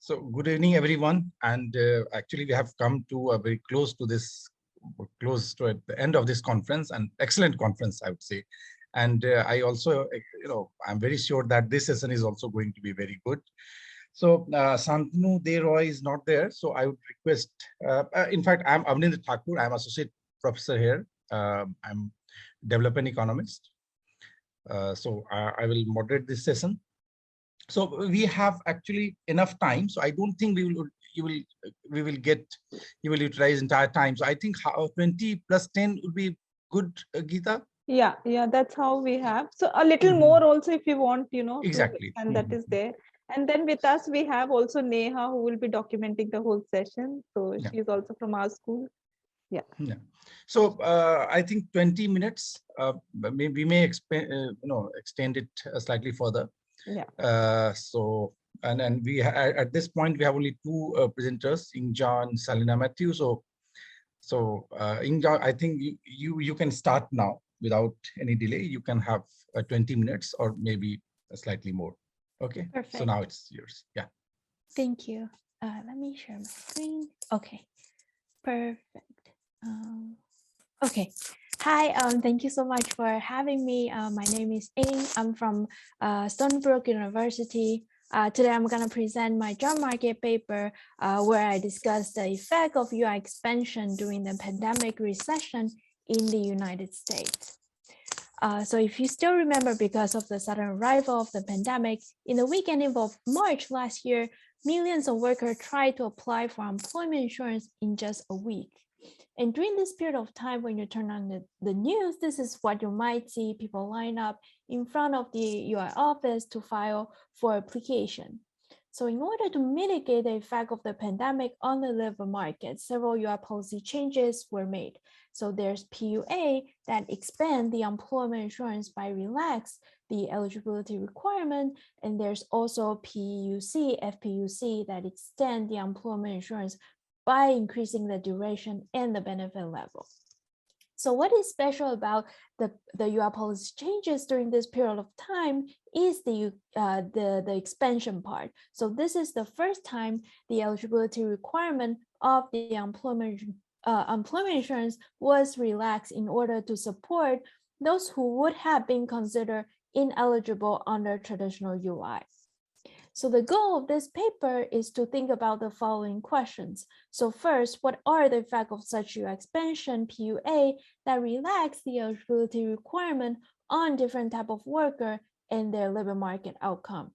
So good evening, everyone. And actually, we have come to a very close to the end of this conference, and excellent conference, I would say. And I also, I'm very sure that this session is also going to be very good. So Shantanu Roy is not there. So I would request, in fact, I'm Avanindra Thakur. I'm associate professor here. I'm development economist. So I will moderate this session. So we have actually enough time. So I don't think we will utilize entire time. So I think 20 plus 10 would be good, Geeta. Yeah, that's how we have. So a little more also if you want, Exactly. and that is there. And then with us, we have also Neha, who will be documenting the whole session. So she's also from our school. Yeah. So I think 20 minutes, we may extend it slightly further. Yeah. So, and then at this point, we have only two presenters, Ying and Shalina, Mathew. So Ying, I think you can start now without any delay. You can have 20 minutes or maybe slightly more. Okay. Perfect. So now it's yours. Yeah. Thank you. Let me share my screen. Okay. Perfect. Okay. Hi, thank you so much for having me. My name is Ying. I'm from Stony Brook University. Today, I'm going to present my job market paper where I discuss the effect of UI expansion during the pandemic recession in the United States. So if you still remember, because of the sudden arrival of the pandemic, in the weekend of March last year, millions of workers tried to apply for employment insurance in just a week. And during this period of time, when you turn on the news, this is what you might see: people line up in front of the UI office to file for application. So in order to mitigate the effect of the pandemic on the labor market, several UI policy changes were made. So there's PUA that expand the employment insurance by relax the eligibility requirement, and there's also PUC, FPUC that extend the employment insurance by increasing the duration and the benefit level. So what is special about the UI policy changes during this period of time is the expansion part. So this is the first time the eligibility requirement of the employment insurance was relaxed in order to support those who would have been considered ineligible under traditional UI. So the goal of this paper is to think about the following questions. So first, what are the effects of such UI expansion, PUA, that relax the eligibility requirement on different type of worker and their labor market outcome?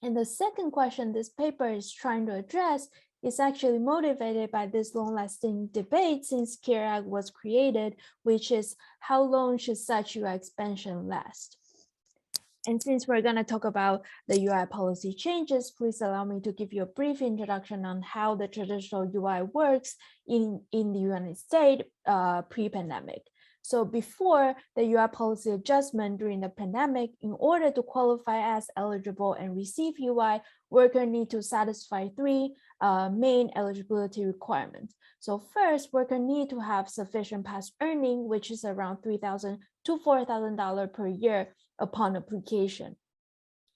And the second question this paper is trying to address is actually motivated by this long-lasting debate since CARE Act was created, which is how long should such UI expansion last? And since we're going to talk about the UI policy changes, please allow me to give you a brief introduction on how the traditional UI works in the United States pre-pandemic. So before the UI policy adjustment during the pandemic, in order to qualify as eligible and receive UI, workers need to satisfy three main eligibility requirements. So first, workers need to have sufficient past earning, which is around $3,000 to $4,000 per year upon application.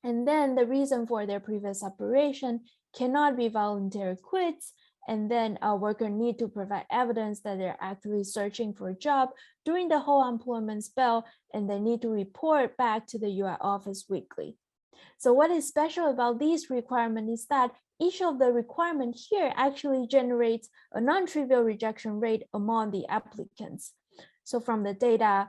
And then the reason for their previous operation cannot be voluntary quits. And then a worker need to provide evidence that they're actively searching for a job during the whole employment spell, and they need to report back to the UI office weekly. So what is special about these requirements is that each of the requirements here actually generates a non-trivial rejection rate among the applicants. So from the data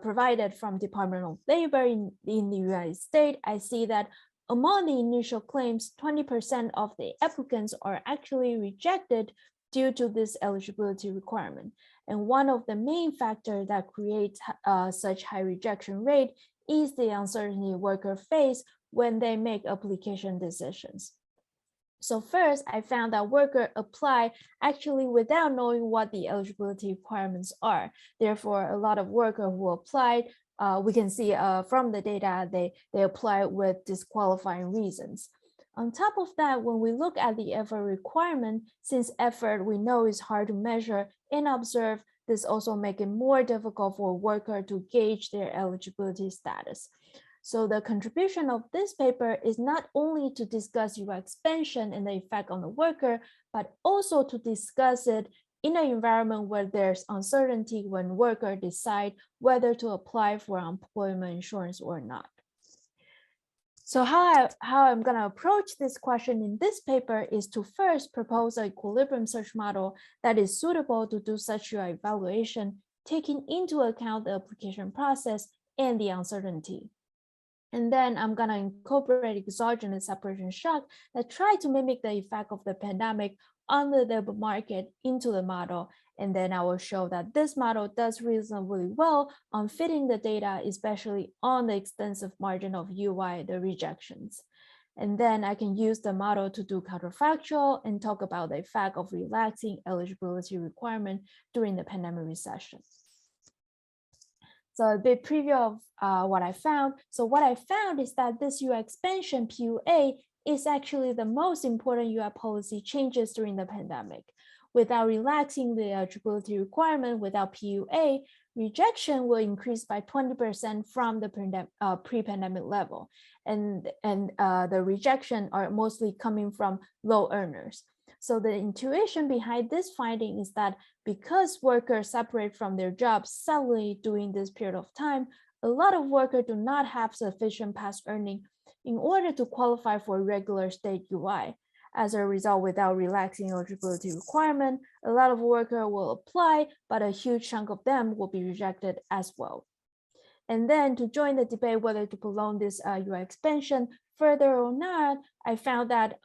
provided from Department of Labor in the United States, I see that among the initial claims, 20% of the applicants are actually rejected due to this eligibility requirement. And one of the main factors that creates such high rejection rate is the uncertainty workers face when they make application decisions. So first, I found that workers apply actually without knowing what the eligibility requirements are. Therefore, a lot of workers who applied, we can see from the data, they apply with disqualifying reasons. On top of that, when we look at the effort requirement, since effort we know is hard to measure and observe, this also makes it more difficult for a worker to gauge their eligibility status. So the contribution of this paper is not only to discuss UI expansion and the effect on the worker, but also to discuss it in an environment where there's uncertainty when workers decide whether to apply for unemployment insurance or not. So how I'm going to approach this question in this paper is to first propose an equilibrium search model that is suitable to do such UI evaluation, taking into account the application process and the uncertainty. And then I'm going to incorporate exogenous separation shock that try to mimic the effect of the pandemic on the labor market into the model. And then I will show that this model does reasonably well on fitting the data, especially on the extensive margin of UI, the rejections. And then I can use the model to do counterfactual and talk about the effect of relaxing eligibility requirement during the pandemic recession. So a bit preview of what I found. So what I found is that this UI expansion PUA is actually the most important UI policy changes during the pandemic. Without relaxing the eligibility requirement without PUA, rejection will increase by 20% from the pre-pandemic level. And the rejection are mostly coming from low earners. So the intuition behind this finding is that because workers separate from their jobs suddenly during this period of time, a lot of workers do not have sufficient past earning in order to qualify for regular state UI. As a result, without relaxing eligibility requirement, a lot of workers will apply, but a huge chunk of them will be rejected as well. And then to join the debate whether to prolong this UI expansion further or not, I found that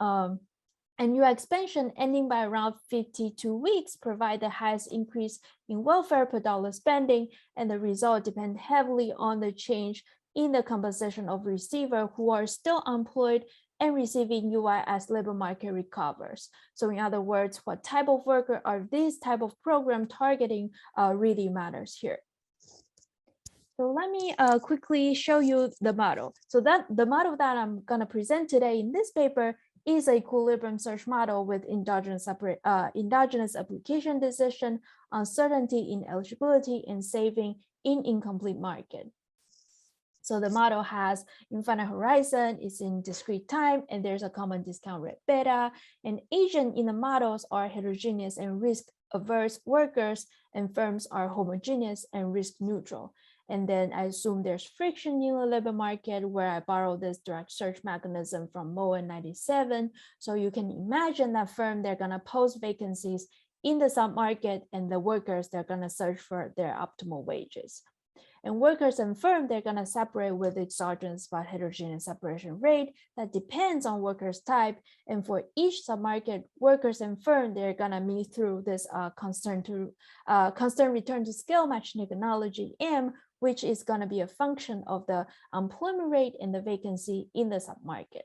and UI expansion ending by around 52 weeks provide the highest increase in welfare per dollar spending, and the result depends heavily on the change in the composition of receivers who are still employed and receiving UI as labor market recovers. So in other words, what type of worker are these type of program targeting really matters here. So let me quickly show you the model. So that the model that I'm gonna present today in this paper is an equilibrium search model with endogenous application decision, uncertainty in eligibility, and saving in incomplete market. So the model has infinite horizon, it's in discrete time, and there's a common discount rate beta, and agents in the models are heterogeneous and risk-averse workers, and firms are homogeneous and risk-neutral. And then I assume there's friction in the labor market where I borrow this direct search mechanism from MOA 97. So you can imagine that firm, they're gonna post vacancies in the submarket, and the workers, they're gonna search for their optimal wages. And workers and firm, they're gonna separate with exogenous but heterogeneous separation rate that depends on workers type. And for each submarket, workers and firm, they're gonna meet through this constant return to scale matching technology M, which is gonna be a function of the employment rate and the vacancy in the submarket.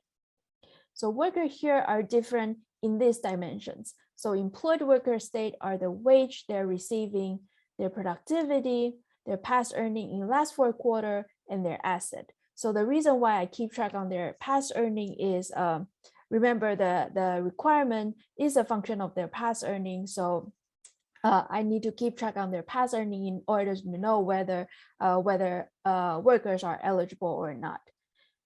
So workers here are different in these dimensions. So employed worker state are the wage they're receiving, their productivity, their past earning in last 4 quarters, and their asset. So the reason why I keep track on their past earning is, remember the requirement is a function of their past earning. So I need to keep track on their past earning in order to know whether workers are eligible or not.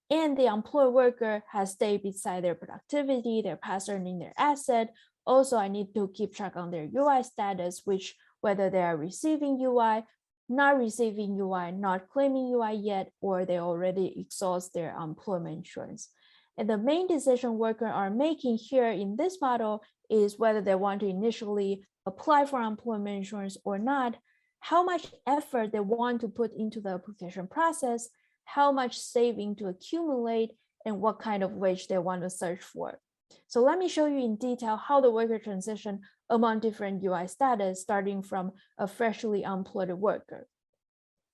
And the employed worker has stayed beside their productivity, their past earning, their asset. Also, I need to keep track on their UI status, which whether they are receiving UI, not receiving UI, not claiming UI yet, or they already exhaust their employment insurance. And the main decision workers are making here in this model is whether they want to initially apply for employment insurance or not, how much effort they want to put into the application process, how much saving to accumulate, and what kind of wage they want to search for. So let me show you in detail how the worker transition among different UI status, starting from a freshly employed worker.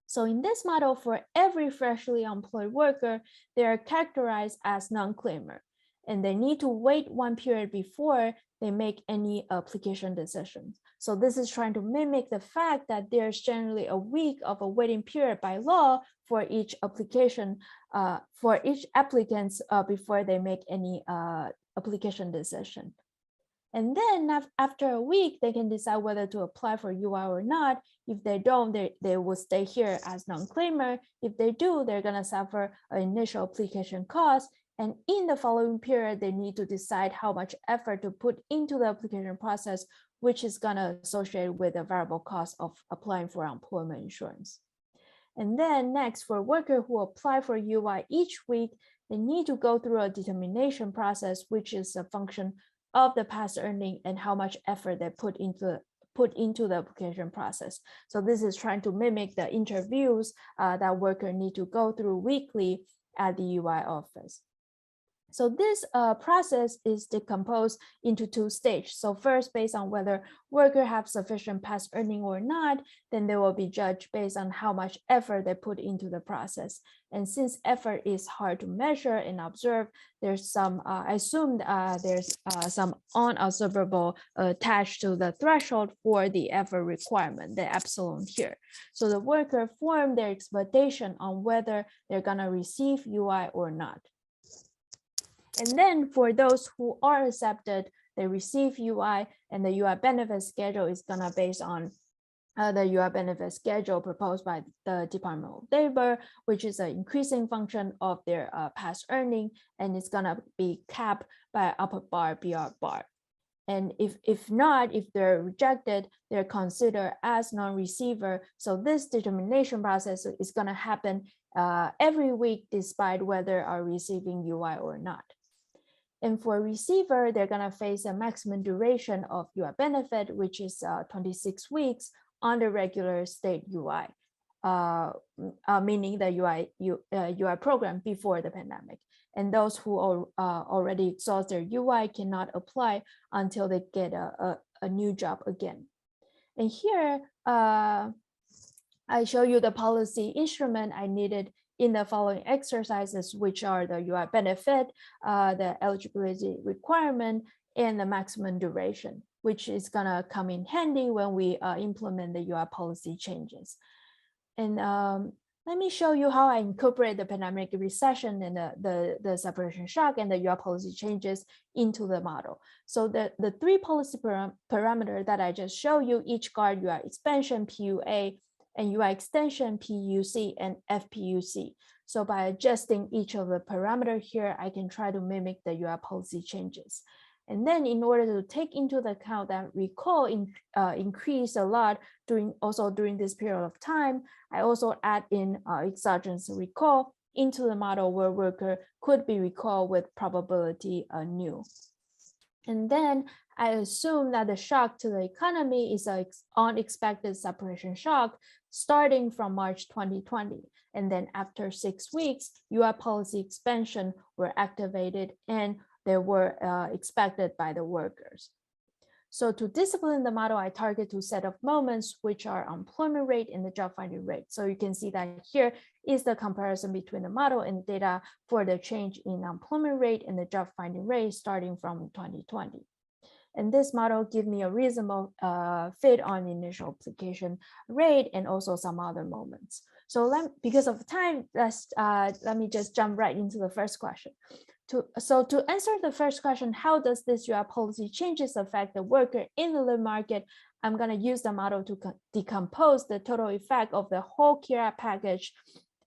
So in this model, for every freshly employed worker, they are characterized as non-claimer, and they need to wait 1 period before they make any application decisions. So this is trying to mimic the fact that there's generally a week of a waiting period by law for each application, for each applicant before they make any application decision. And then after a week, they can decide whether to apply for UI or not. If they don't, they will stay here as non-claimer. If they do, they're gonna suffer an initial application cost. And in the following period, they need to decide how much effort to put into the application process, which is gonna associate with the variable cost of applying for employment insurance. And then next, for workers who apply for UI each week, they need to go through a determination process, which is a function of the past earning and how much effort they put into the application process. So this is trying to mimic the interviews that workers need to go through weekly at the UI office. So this process is decomposed into two stages. So first, based on whether workers have sufficient past earning or not, then they will be judged based on how much effort they put into the process. And since effort is hard to measure and observe, there's some, I assume there's some unobservable attached to the threshold for the effort requirement, the epsilon here. So the worker form their expectation on whether they're gonna receive UI or not. And then for those who are accepted, they receive UI, and the UI benefit schedule is gonna based on the UI benefit schedule proposed by the Department of Labor, which is an increasing function of their past earning, and it's gonna be capped by upper bar, BR bar. And if not, if they're rejected, they're considered as non-receiver. So this determination process is gonna happen every week, despite whether are receiving UI or not. And for receiver, they're gonna face a maximum duration of UI benefit, which is 26 weeks on the regular state UI, meaning the UI program before the pandemic. And those who already exhaust their UI cannot apply until they get a new job again. And here, I show you the policy instrument I needed in the following exercises, which are the UI benefit, the eligibility requirement, and the maximum duration, which is gonna come in handy when we implement the UI policy changes. And let me show you how I incorporate the pandemic recession and the separation shock and the UI policy changes into the model. So the three policy parameters that I just showed you, each guard UI expansion, PUA, and UI extension, PUC, and FPUC. So by adjusting each of the parameters here, I can try to mimic the UI policy changes. And then in order to take into the account that recall increase a lot during this period of time, I also add in exogenous recall into the model where worker could be recalled with probability new. And then I assume that the shock to the economy is an unexpected separation shock starting from March 2020. And then after 6 weeks, UI policy expansion were activated and they were expected by the workers. So to discipline the model, I target two set of moments, which are employment rate and the job finding rate. So you can see that here is the comparison between the model and data for the change in employment rate and the job finding rate starting from 2020. And this model gives me a reasonable fit on initial application rate and also some other moments. So because of time, let me just jump right into the first question. So to answer the first question, how does this UI policy changes affect the worker in the labor market? I'm going to use the model to decompose the total effect of the whole KIRA package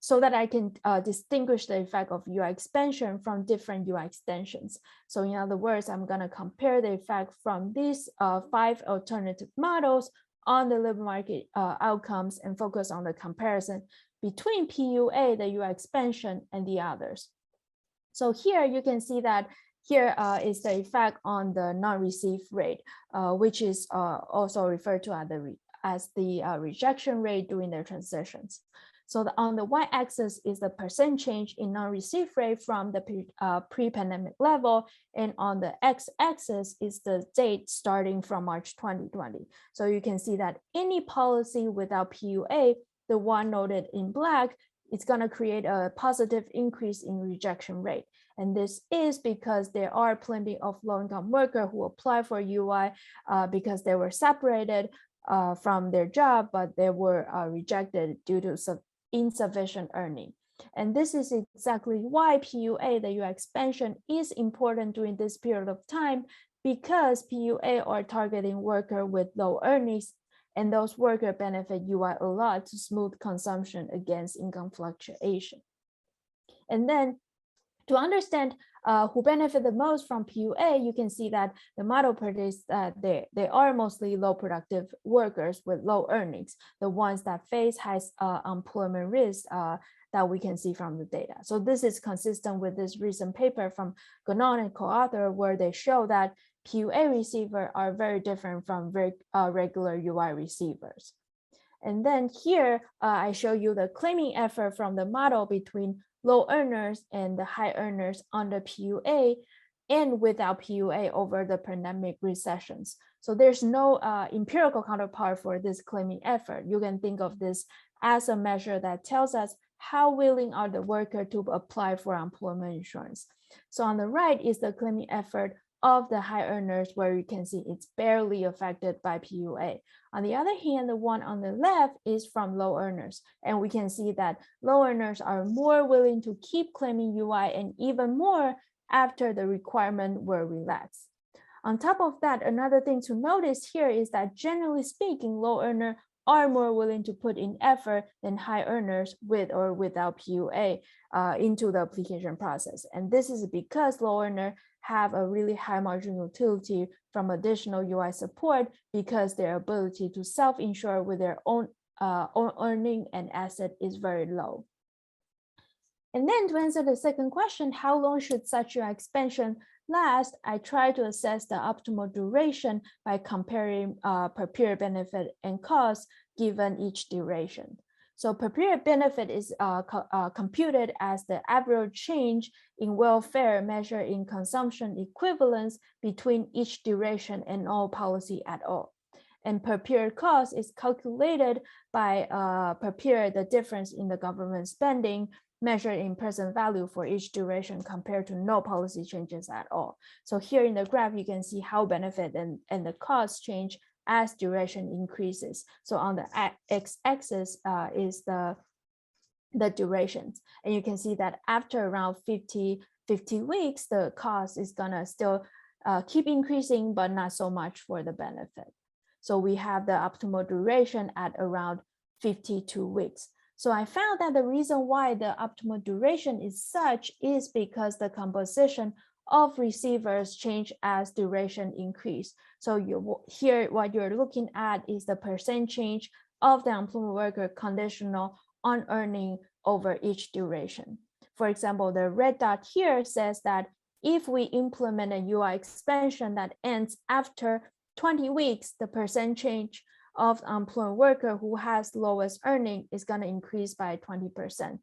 so that I can distinguish the effect of UI expansion from different UI extensions. So in other words, I'm going to compare the effect from these 5 alternative models on the labor market outcomes and focus on the comparison between PUA, the UI expansion, and the others. So here you can see that here is the effect on the non-receive rate, which is also referred to as the rejection rate during their transitions. So on the y-axis is the percent change in non-receive rate from the pre-pandemic level, and on the x-axis is the date starting from March 2020. So you can see that any policy without PUA, the one noted in black, it's going to create a positive increase in rejection rate. And this is because there are plenty of low-income workers who apply for UI because they were separated from their job, but they were rejected due to insufficient earning. And this is exactly why PUA, the UI expansion, is important during this period of time, because PUA are targeting worker with low earnings, and those worker benefit UI a lot to smooth consumption against income fluctuation. And then to understand who benefit the most from PUA, you can see that the model predicts that they are mostly low productive workers with low earnings, the ones that face high employment risk that we can see from the data. So this is consistent with this recent paper from Gonon and co-author, where they show that PUA receivers are very different from regular UI receivers. And then here, I show you the claiming effort from the model between low earners and the high earners under PUA and without PUA over the pandemic recessions. So there's no empirical counterpart for this claiming effort. You can think of this as a measure that tells us how willing are the worker to apply for employment insurance. So on the right is the claiming effort of the high earners, where you can see it's barely affected by PUA. On the other hand, the one on the left is from low earners, and we can see that low earners are more willing to keep claiming UI, and even more after the requirement were relaxed. On top of that, another thing to notice here is that generally speaking, low earners are more willing to put in effort than high earners with or without PUA into the application process. And this is because low earners have a really high marginal utility from additional UI support because their ability to self-insure with their own earning and asset is very low. And then to answer the second question, how long should such UI expansion last? I try to assess the optimal duration by comparing per period benefit and cost given each duration. So per period benefit is computed as the average change in welfare measured in consumption equivalence between each duration and all policy at all. And per period cost is calculated by per period the difference in the government spending measured in present value for each duration compared to no policy changes at all. So here in the graph, you can see how benefit and the cost change as duration increases. So on the x-axis is the durations. And you can see that after around 50 weeks, the cost is gonna still keep increasing, but not so much for the benefit. So we have the optimal duration at around 52 weeks. So I found that the reason why the optimal duration is such is because the composition of receivers change as duration increase. So here, what you're looking at is the percent change of the employment worker conditional on earning over each duration. For example, the red dot here says that if we implement a UI expansion that ends after 20 weeks, the percent change of the employment worker who has lowest earning is going to increase by 20%.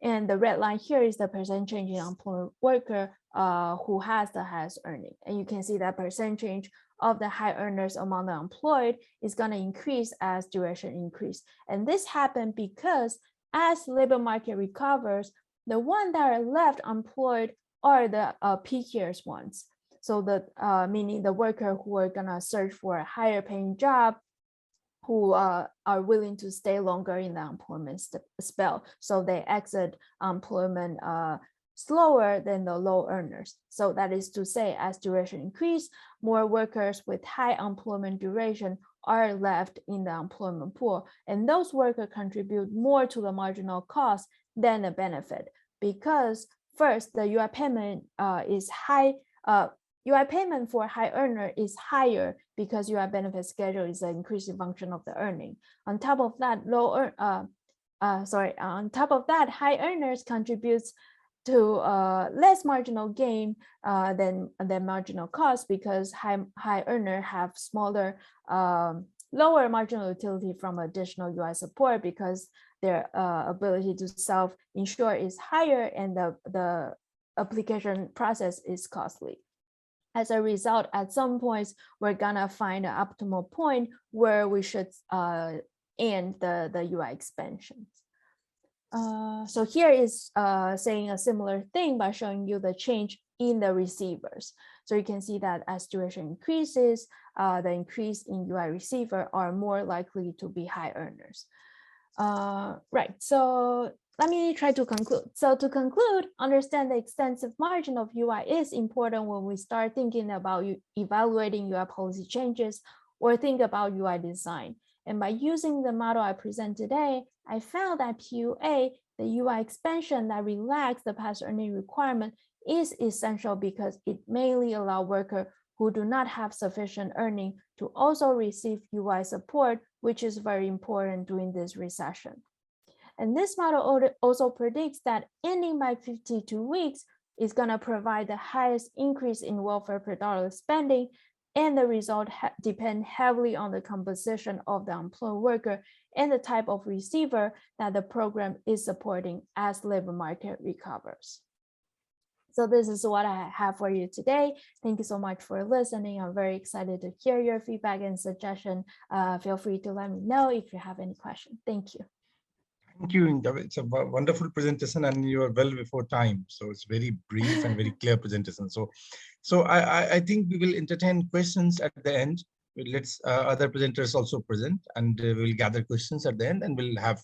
And the red line here is the percent change in employment worker who has the highest earning. And you can see that percent change of the high earners among the employed is going to increase as duration increase. And this happened because as labor market recovers, the ones that are left employed are the pickier ones. So the meaning the worker who are going to search for a higher paying job, who are willing to stay longer in the employment spell. So they exit employment slower than the low earners. So that is to say, as duration increase, more workers with high employment duration are left in the employment pool. And those workers contribute more to the marginal cost than the benefit. Because first, the UI payment is high. UI payment for high earner is higher because UI benefit schedule is an increasing function of the earning. On top of that, on top of that, high earners contributes to less marginal gain than marginal cost because high earner have smaller, lower marginal utility from additional UI support because their ability to self-insure is higher and the application process is costly. As a result, at some points, we're gonna find an optimal point where we should end the UI expansions. So here is saying a similar thing by showing you the change in the receivers. So you can see that as duration increases, the increase in UI receiver are more likely to be high earners. Right, so let me try to conclude. So to conclude, understand the extensive margin of UI is important when we start thinking about evaluating UI policy changes or think about UI design. And by using the model I present today, I found that PUA, the UI expansion that relaxes the past earning requirement, is essential because it mainly allows workers who do not have sufficient earning to also receive UI support, which is very important during this recession. And this model also predicts that ending by 52 weeks is going to provide the highest increase in welfare per dollar spending, and the result depend heavily on the composition of the employed worker and the type of receiver that the program is supporting as labor market recovers. So this is what I have for you today. Thank you so much for listening. I'm very excited to hear your feedback and suggestion. Feel free to let me know if you have any questions. Thank you. Thank you. It's a wonderful presentation, and you are well before time. So it's very brief and very clear presentation. So I think we will entertain questions at the end. Let's other presenters also present, and we'll gather questions at the end, and we'll have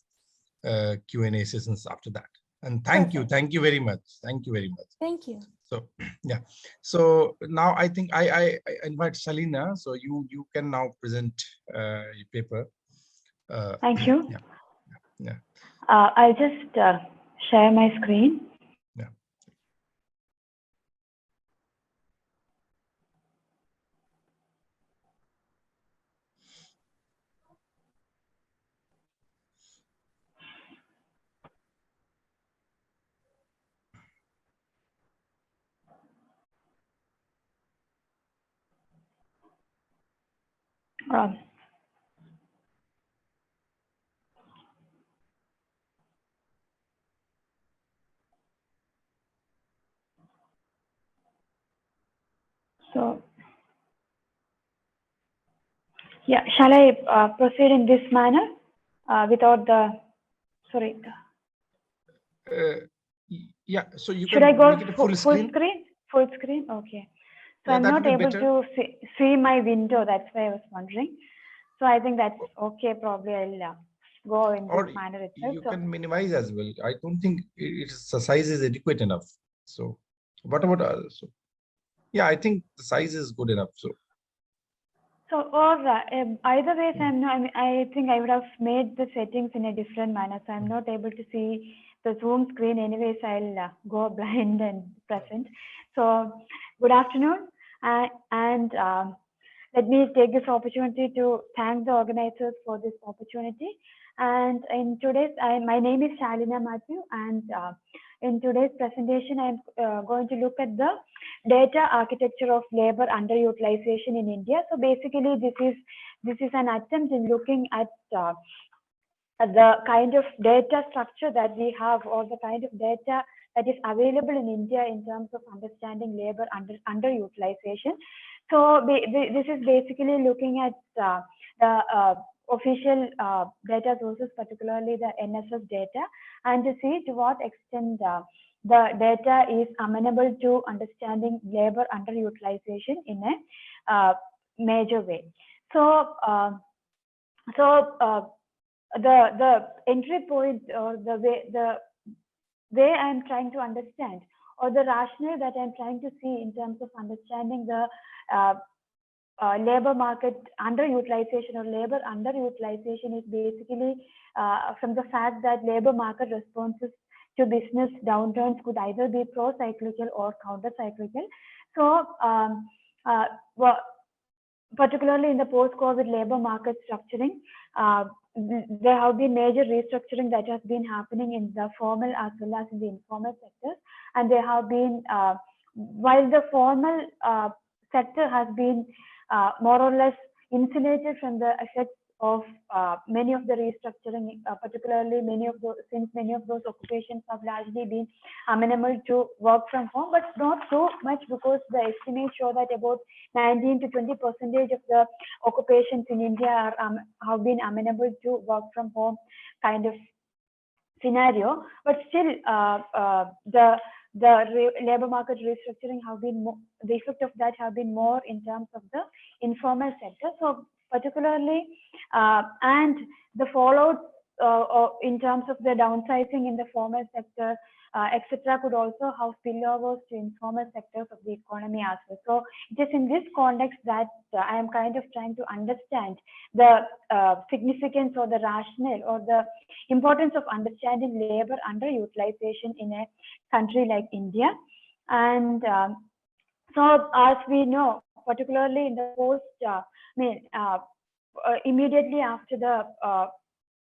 Q&A sessions after that. And thank you very much. Thank you very much. Thank you. So yeah, so now I think I invite Shalina. So you can now present your paper. Thank you. Yeah. I'll just share my screen. Yeah. So, yeah, shall I proceed in this manner without the, sorry. Yeah, so you should can I go make it a full screen? Full screen? Okay. So yeah, I'm not able better. to see my window. That's why I was wondering. So I think that's okay. Probably I'll go in this manner itself. You can minimize as well. I don't think the size is adequate enough. So what about so yeah, I think the size is good enough. So or either ways, I think I would have made the settings in a different manner. So I'm not able to see the Zoom screen. Anyways, I'll go blind and present. So good afternoon, and let me take this opportunity to thank the organizers for this opportunity. And in today's, my name is Shalina Mathew, and in today's presentation, I'm going to look at the data architecture of labor underutilization in India. So basically, this is an attempt in looking at the kind of data structure that we have, or the kind of data that is available in India in terms of understanding labor underutilization. So this is basically looking at the official data sources, particularly the NSS data, and to see to what extent the data is amenable to understanding labor underutilization in a major way. So, the entry point, or the way I'm trying to understand, or the rationale that I'm trying to see in terms of understanding the labor market underutilization or labor underutilization is basically from the fact that labor market responses to business downturns could either be pro-cyclical or counter-cyclical. So, particularly in the post-COVID labor market structuring, there have been major restructuring that has been happening in the formal as well as in the informal sectors. And there have been, while the formal sector has been more or less insulated from the effects of many of the restructuring, particularly since many of those occupations have largely been amenable to work from home, but not so much, because the estimates show that about 19 to 20% of the occupations in India have been amenable to work from home kind of scenario. But still, the labor market restructuring have been the effect of that have been more in terms of the informal sector. So particularly, and the fallout in terms of the downsizing in the formal sector, etc., could also have spillovers to informal sectors of the economy as well. So it is in this context that I am kind of trying to understand the significance or the rationale or the importance of understanding labor underutilization in a country like India. And so as we know, particularly in the post, immediately after the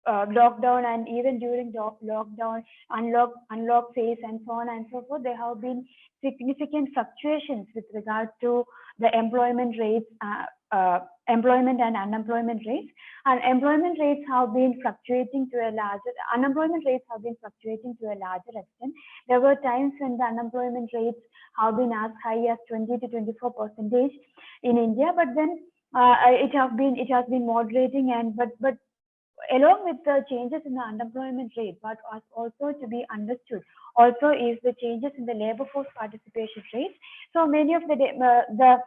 lockdown and even during lockdown, unlock phase and so on and so forth, there have been significant fluctuations with regard to the employment rates, employment and unemployment rates. And employment rates have been fluctuating to a larger, unemployment rates have been fluctuating to a larger extent. There were times when the unemployment rates have been as high as 20 to 24% in India, but then it has been moderating, and but along with the changes in the unemployment rate, but also to be understood also is the changes in the labor force participation rates. So many of the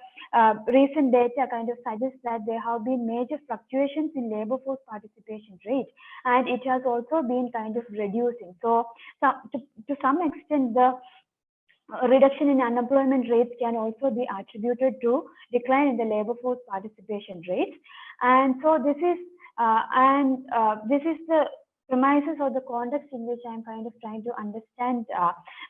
recent data kind of suggests that there have been major fluctuations in labor force participation rate, and it has also been kind of reducing. So to some extent, the reduction in unemployment rates can also be attributed to decline in the labor force participation rates. And so this is the premises or the context in which I'm kind of trying to understand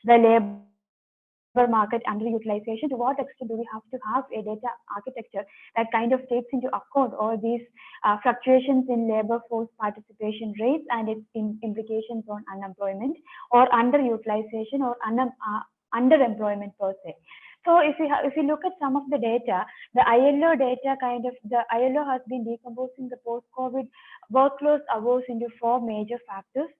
the labor market underutilization. To what extent do we have to have a data architecture that kind of takes into account all these fluctuations in labor force participation rates and its implications on unemployment or underutilization or underemployment per se. So if you look at some of the data, the ILO data the ILO has been decomposing the post-COVID workload hours into 4 major factors.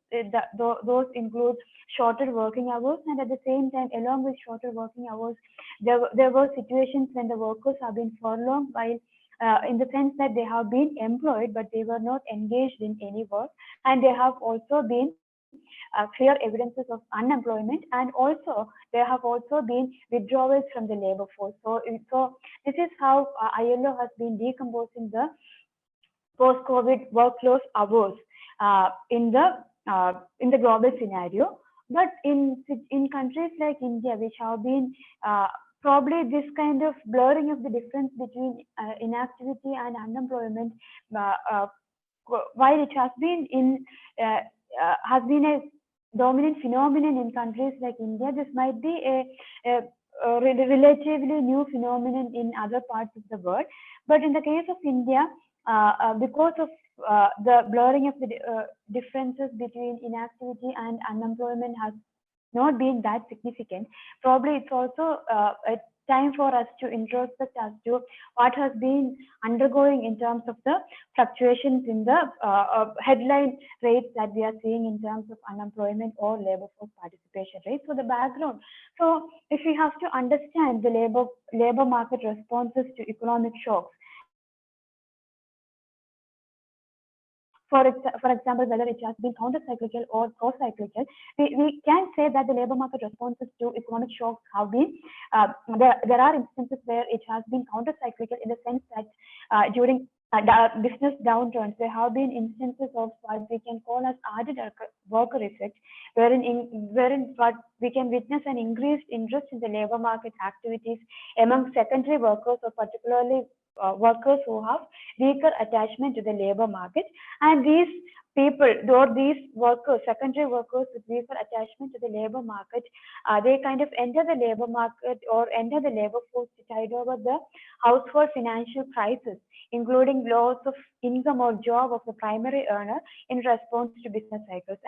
Those include shorter working hours, and at the same time, along with shorter working hours, there were situations when the workers have been furloughed, while in the sense that they have been employed, but they were not engaged in any work, and there have also been clear evidences of unemployment, and also there have also been withdrawals from the labor force. So this is how ILO has been decomposing the post-COVID workload hours in the global scenario. But in countries like India, which have been probably this kind of blurring of the difference between inactivity and unemployment, while it has been a dominant phenomenon in countries like India, this might be a relatively new phenomenon in other parts of the world. But in the case of India, because of the blurring of the differences between inactivity and unemployment has not been that significant, probably it's also a time for us to introspect as to what has been undergoing in terms of the fluctuations in the headline rates that we are seeing in terms of unemployment or labor force participation rates. So the background. So if we have to understand the labor market responses to economic shocks, for example, whether it has been counter-cyclical or pro-cyclical, we can say that the labor market responses to economic shocks have been, there are instances where it has been counter-cyclical in the sense that during business downturns, there have been instances of what we can call as added worker effect, wherein what we can witness an increased interest in the labor market activities among secondary workers, or particularly workers who have weaker attachment to the labor market. And these people, or these workers, secondary workers with weaker attachment to the labor market, they kind of enter the labor market or enter the labor force to tide over the household financial crisis, including loss of income or job of the primary earner in response to business cycles.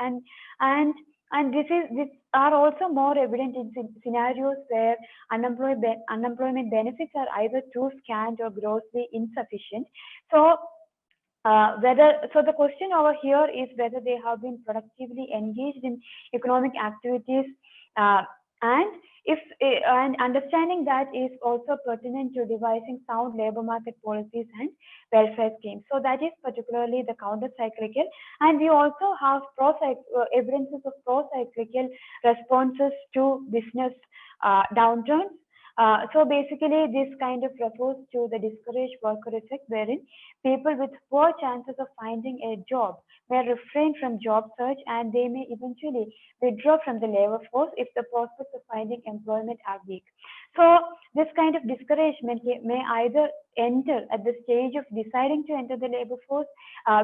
And these are also more evident in scenarios where unemployment benefits are either too scant or grossly insufficient. So the question over here is whether they have been productively engaged in economic activities, and understanding that is also pertinent to devising sound labor market policies and welfare schemes. So that is particularly the counter-cyclical, and we also have evidences of pro-cyclical responses to business downturns. So basically, this kind of refers to the discouraged worker effect, wherein people with poor chances of finding a job may refrain from job search, and they may eventually withdraw from the labor force if the prospects of finding employment are weak. So this kind of discouragement may either enter at the stage of deciding to enter the labor force,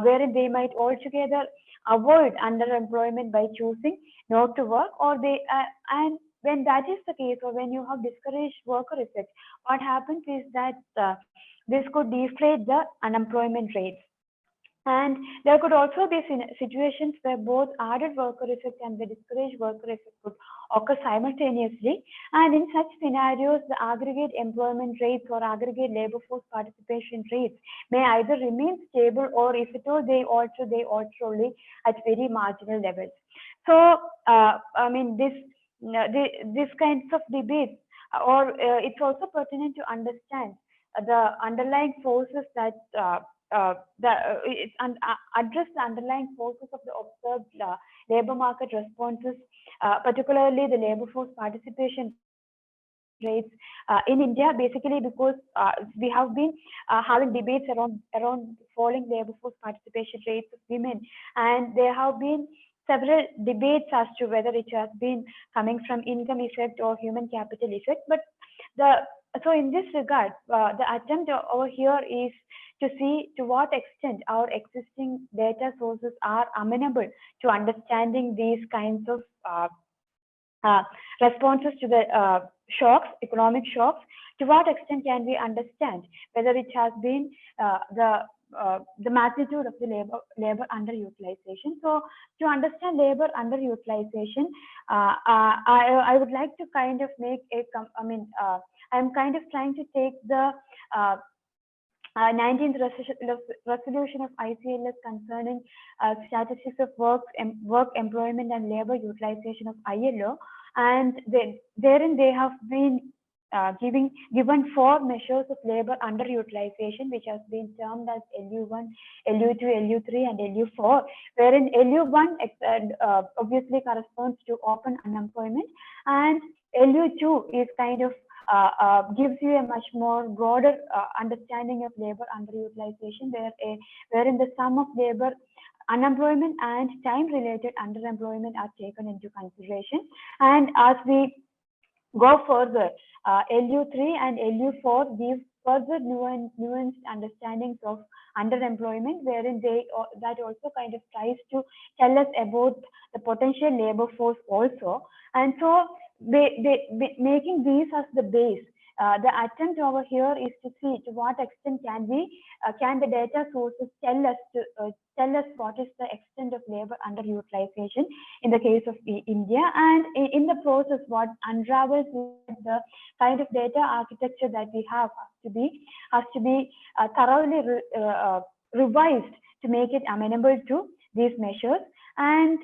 wherein they might altogether avoid underemployment by choosing not to work, or they and when that is the case, or when you have discouraged worker effect, what happens is that this could deflate the unemployment rates. And there could also be situations where both added worker effect and the discouraged worker effect could occur simultaneously. And in such scenarios, the aggregate employment rates or aggregate labor force participation rates may either remain stable, or if at all they alter only at very marginal levels. So, I mean, this kinds of debates, or it's also pertinent to understand the underlying forces that address the underlying forces of the observed labor market responses, particularly the labor force participation rates in India, basically because we have been having debates around falling labor force participation rates of women, and there have been several debates as to whether it has been coming from income effect or human capital effect. But so in this regard, the attempt over here is to see to what extent our existing data sources are amenable to understanding these kinds of responses to the shocks, economic shocks. To what extent can we understand whether it has been the magnitude of the labor underutilization? So to understand labor underutilization, I would like to kind of make a, I'm kind of trying to take the 19th resolution of ICLS concerning statistics of work, employment and labor utilization of ILO, and therein they have been given 4 measures of labor underutilization, which has been termed as LU1, LU2, LU3, and LU4, wherein LU1 obviously corresponds to open unemployment, and LU2 is kind of gives you a much more broader understanding of labor underutilization, wherein the sum of labor unemployment and time-related underemployment are taken into consideration. And as we go further, LU3 and LU4 give further nuanced understandings of underemployment, wherein that also kind of tries to tell us about the potential labor force also. And so making these as the base, the attempt over here is to see to what extent can the data sources tell us what is the extent of labor underutilization in the case of India, and in the process what unravels the kind of data architecture that we have has to be thoroughly revised to make it amenable to these measures. And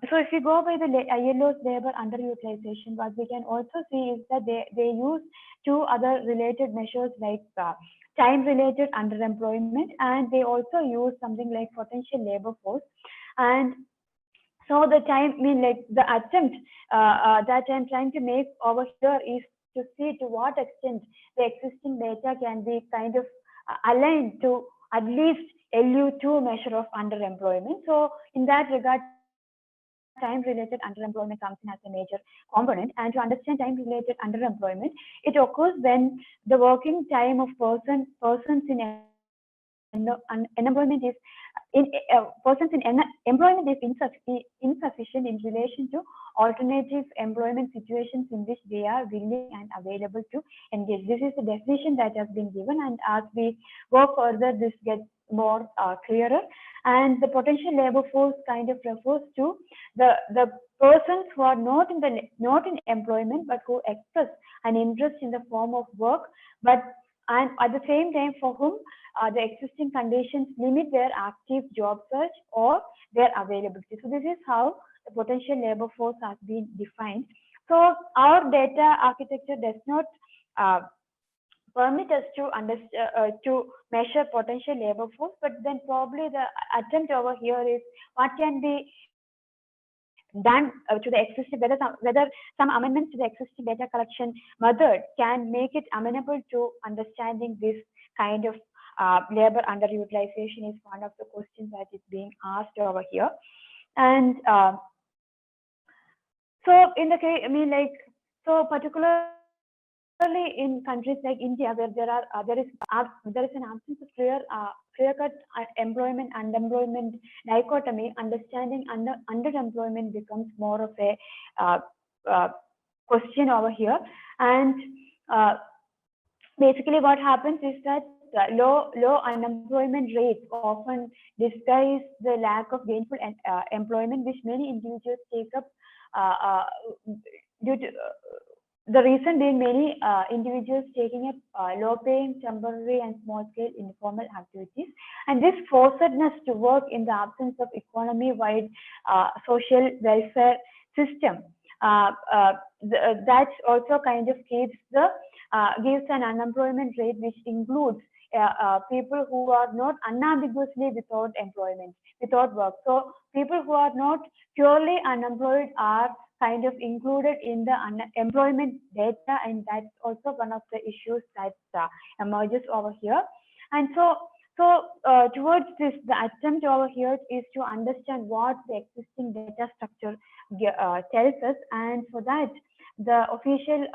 so if you go by the ILO's labor underutilization, what we can also see is that they use 2 other related measures like time-related underemployment, and they also use something like potential labor force. And so the attempt that I'm trying to make over here is to see to what extent the existing data can be kind of aligned to at least LU2 measure of underemployment. So in that regard, time-related underemployment comes in as a major component. And to understand time-related underemployment, it occurs when the working time of persons in unemployment is employment is insufficient in relation to alternative employment situations in which they are willing and available to engage. This is the definition that has been given, and as we go further, this gets more clearer. And the potential labor force kind of refers to the persons who are not in employment but who express an interest in the form of work, and at the same time for whom the existing conditions limit their active job search or their availability. So this is how the potential labor force has been defined. So our data architecture does not permit us to measure potential labor force, but then probably the attempt over here is what can be done to the existing, whether some amendments to the existing data collection method can make it amenable to understanding this kind of labor underutilization is one of the questions that is being asked over here. And so in the case, I mean, like, so particularly in countries like India, where there is an absence of clear-cut employment unemployment dichotomy, understanding underemployment becomes more of a question over here. And basically, what happens is that low unemployment rates often disguise the lack of gainful employment, which many individuals take up due to the reason being many individuals taking up low-paying, temporary, and small-scale informal activities, and this forcedness to work in the absence of economy-wide social welfare system that also kind of gives an unemployment rate which includes people who are not unambiguously without employment, without work. So people who are not purely unemployed are kind of included in the unemployment data, and that's also one of the issues that emerges over here. And so towards this, the attempt over here is to understand what the existing data structure tells us, and for that, the official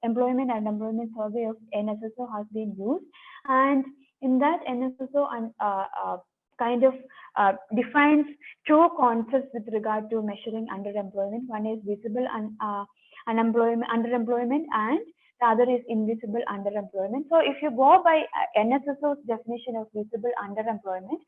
employment and unemployment survey of NSSO has been used, and in that NSSO kind of defines two concepts with regard to measuring underemployment. One is visible underemployment, and the other is invisible underemployment. So if you go by NSSO's definition of visible underemployment,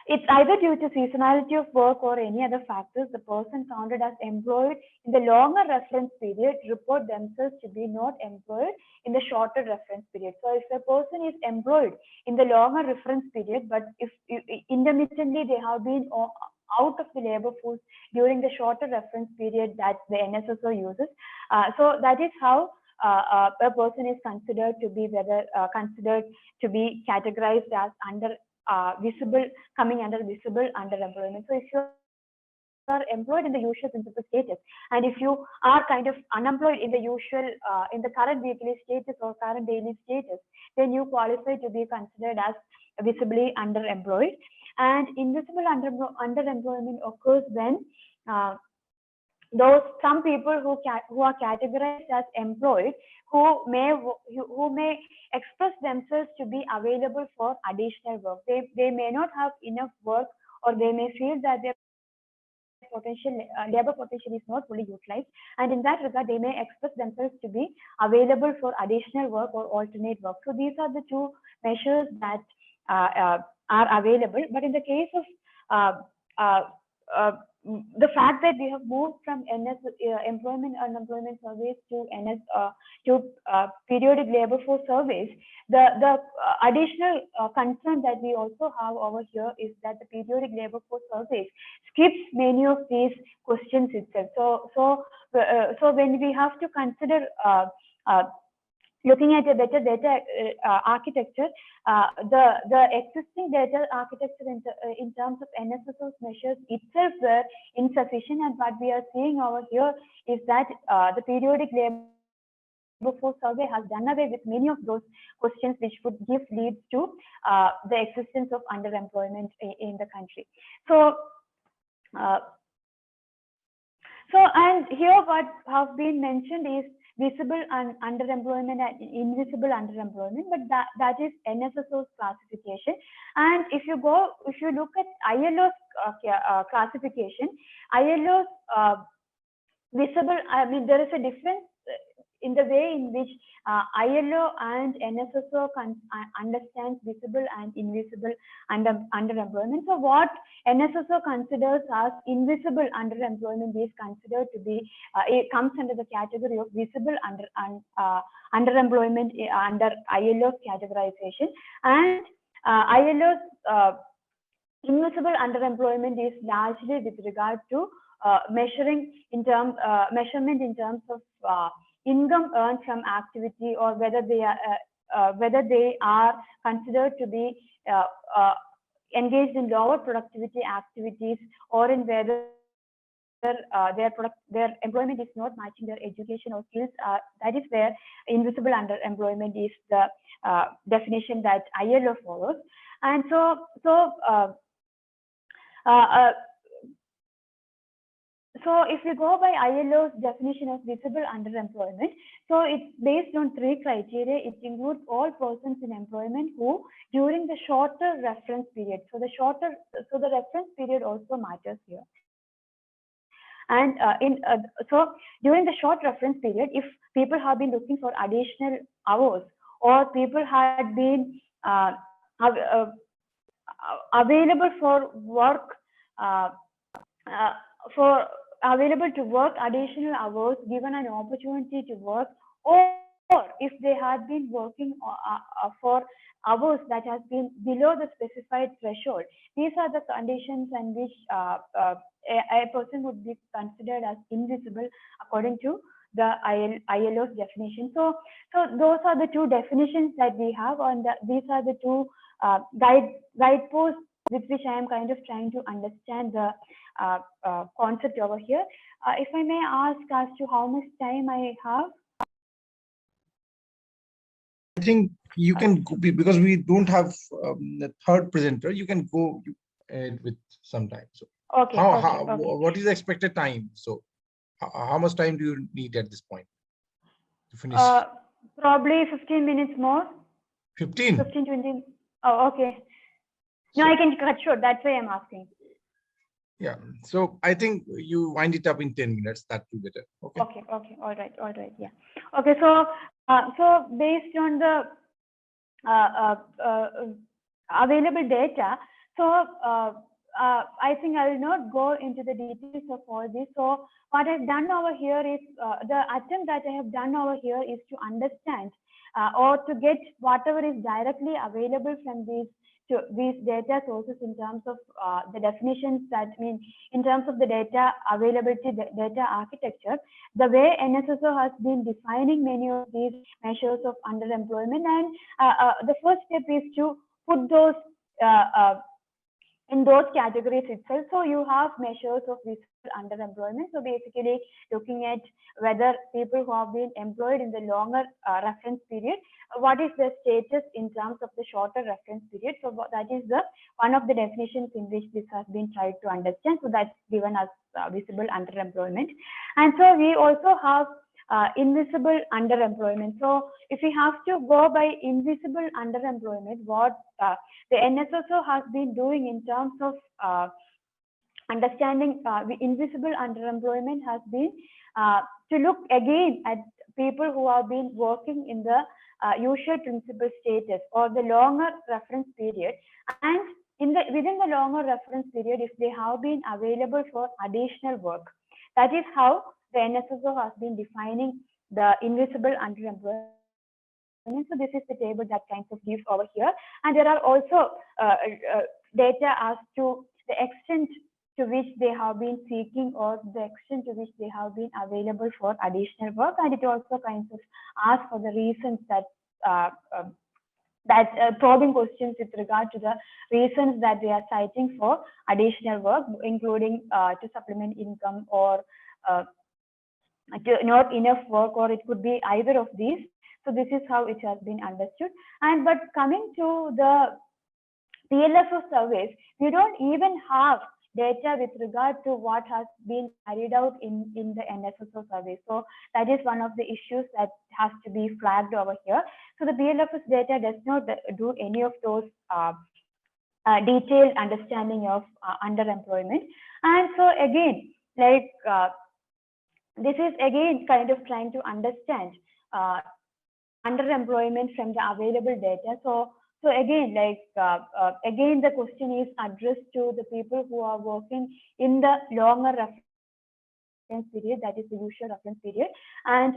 it's either due to seasonality of work or any other factors. The person counted as employed in the longer reference period report themselves to be not employed in the shorter reference period. So if a person is employed in the longer reference period, but if intermittently they have been out of the labor force during the shorter reference period that the NSSO uses, so that is how a person is considered to be categorized as coming under visible underemployment. So if you are employed in the usual principal status, and if you are kind of unemployed in the usual in the current weekly status or current daily status, then you qualify to be considered as visibly underemployed. And invisible underemployment occurs when some people who are categorized as employed who may express themselves to be available for additional work. They may not have enough work, or they may feel that their labor potential is not fully utilized, and in that regard they may express themselves to be available for additional work or alternate work. So these are the two measures that are available. But in the case of the fact that we have moved from employment and unemployment surveys to periodic labor force surveys, the additional concern that we also have over here is that the periodic labor force surveys skips many of these questions itself. So when we have to consider looking at a better data architecture, the existing data architecture in terms of NSSO's measures itself were insufficient, and what we are seeing over here is that the periodic labor force survey has done away with many of those questions which would give leads to the existence of underemployment in the country. So and here what has been mentioned is visible and underemployment and invisible underemployment, but that is NSSO's classification. And if you look at ILO's classification, ILO's visible, I mean, there is a difference in the way in which ILO and NSSO understands visible and invisible underemployment. So what NSSO considers as invisible underemployment is considered to be, it comes under the category of visible underemployment under ILO's categorization. And ILO's invisible underemployment is largely with regard to measurement in terms of income earned from activity, or whether they are considered to be engaged in lower productivity activities, or in whether their employment is not matching their education or skills. That is where invisible underemployment is the definition that ILO follows. And so if we go by ILO's definition of visible underemployment, so it's based on 3 criteria. It includes all persons in employment who, during the shorter reference period, so the reference period also matters here. And so during the short reference period, if people have been looking for additional hours, or people had been available for work, available to work additional hours, given an opportunity to work, or if they had been working for hours that has been below the specified threshold. These are the conditions in which a person would be considered as invisible according to the ILO's definition. So those are the 2 definitions that we have, and these are the 2 guideposts with which I am kind of trying to understand the concept over here. If I may ask as to how much time I have? I think you can go, because we don't have the third presenter, you can go with some time. So okay, what is the expected time? So how much time do you need at this point to finish? Probably 15 minutes more. 15? 15, 20. Oh, okay. No, I can cut short. That's why I'm asking. Yeah. So I think you wind it up in 10 minutes. That will be better. Okay. Okay. All right. Yeah. Okay. So based on the available data, so I think I will not go into the details of all this. So what I've done over here is the attempt that I have done over here is to understand or to get whatever is directly available from these data sources in terms of the definitions, that mean in terms of the data availability, the data architecture, the way NSSO has been defining many of these measures of underemployment. And the first step is to put those in those categories itself. So you have measures of visible underemployment. So basically looking at whether people who have been employed in the longer reference period, what is the status in terms of the shorter reference period. So that is the one of the definitions in which this has been tried to understand. So that's given as visible underemployment. And so we also have invisible underemployment. So if we have to go by invisible underemployment, what the NSSO has been doing in terms of understanding the invisible underemployment has been to look again at people who have been working in the usual principal status or the longer reference period, and within the longer reference period, if they have been available for additional work. That is how the NSSO has been defining the invisible underemployment. So this is the table that kind of gives over here, and there are also data as to the extent to which they have been seeking or the extent to which they have been available for additional work, and it also kind of asks for the reasons that probing questions with regard to the reasons that they are citing for additional work, including to supplement income or not enough work, or it could be either of these. So this is how it has been understood. And but coming to the PLFS surveys, we don't even have data with regard to what has been carried out in the NSSO survey. So that is one of the issues that has to be flagged over here. So the PLFS data does not do any of those detailed understanding of underemployment. And so again, like this is again kind of trying to understand underemployment from the available data. So again, like again, the question is addressed to the people who are working in the longer reference period, that is the usual reference period, and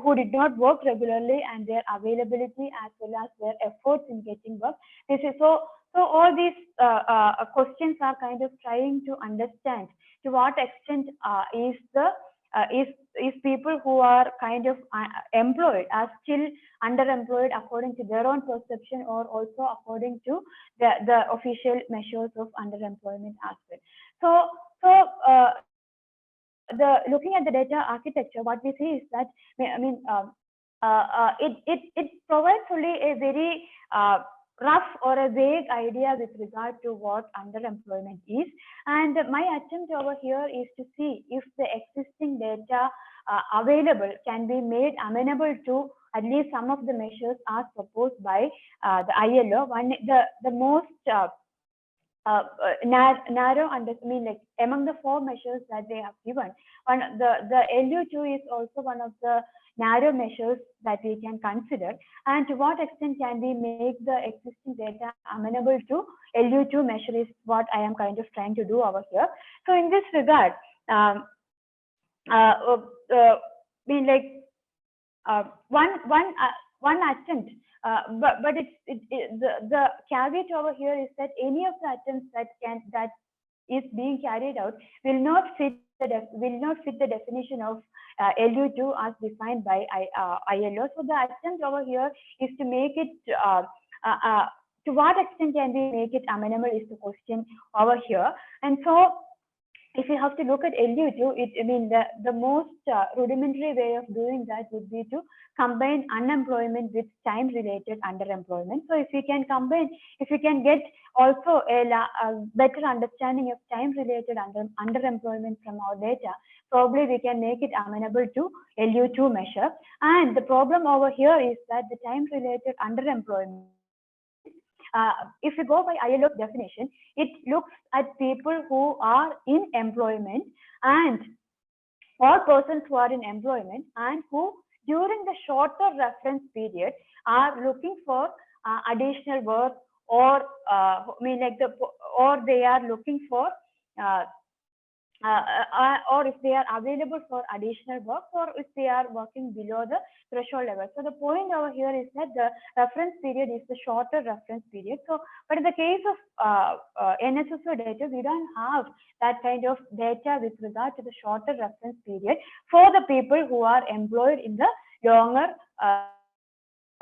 who did not work regularly, and their availability as well as their efforts in getting work. This is so all these questions are kind of trying to understand to what extent is the is people who are kind of employed are still underemployed according to their own perception, or also according to the official measures of underemployment as well. So looking at the data architecture, what we see is that it provides only a very rough or a vague idea with regard to what underemployment is. And my attempt over here is to see if the existing data available can be made amenable to at least some of the measures as proposed by the ILO. The most narrow like among the 4 measures that they have given, the LU2 is also one of the narrow measures that we can consider. And to what extent can we make the existing data amenable to LU2 measure is what I am kind of trying to do over here. So in this regard, one attempt, but the caveat over here is that any of the attempts that is being carried out will not fit the definition of LU2 as defined by ILO. So the attempt over here is to make it to what extent can we make it amenable is the question over here. And so if you have to look at LU2, the most rudimentary way of doing that would be to combine unemployment with time-related underemployment. So if we can get also a better understanding of time-related underemployment from our data, probably we can make it amenable to LU2 measure. And the problem over here is that the time-related underemployment, if you go by ILO's definition, it looks at people who are in employment and all persons who are in employment and who during the shorter reference period are looking for additional work, or or they are looking for or if they are available for additional work, or if they are working below the threshold level. So the point over here is that the reference period is the shorter reference period. So, but in the case of NSSO data, we don't have that kind of data with regard to the shorter reference period for the people who are employed in the longer